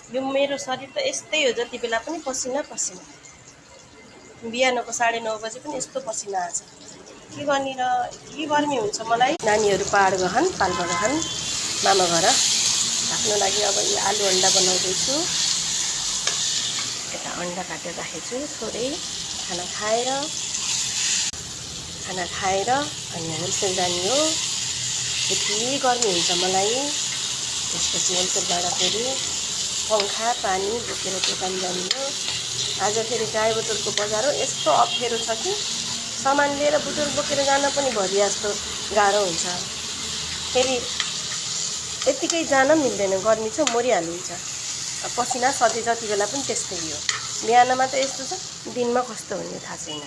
यो मेरो शरीर त यस्तै हो, जति बेला पनि पसिना पसिना। बिहानको 9:30 बजे पनि यस्तो पसिना आछ। के गर्ने र के गर्मी हुन्छ मलाई। नानीहरू पहाड गहन, पाल्पा गहन मामा घर। आफ्नो लागि अब यो आलु अन्डा बनाउँदैछु। यता अन्डा काटेर राखेको छु थोरै। खाना खाएर अनि होलसेल जाने हो। यति गर्मी हुन्छ मलाई। त्यसपछि होलसेलबाट फेरि पङ्खा पानी बोकेर दोकान जाने हो। आज फेरि गाईबटुलको बजार हो। यस्तो अप्ठ्यारो छ कि सामान लिएर बुटुल बोकेर जान पनि भरि जस्तो गाह्रो हुन्छ। फेरि यत्तिकै जान मिल्दैन, गर्मी छ, मरिहालिन्छ। पसिना सधैँ जति बेला पनि त्यस्तै हो। बिहानमा त यस्तो छ, दिनमा कस्तो हुने थाहा छैन।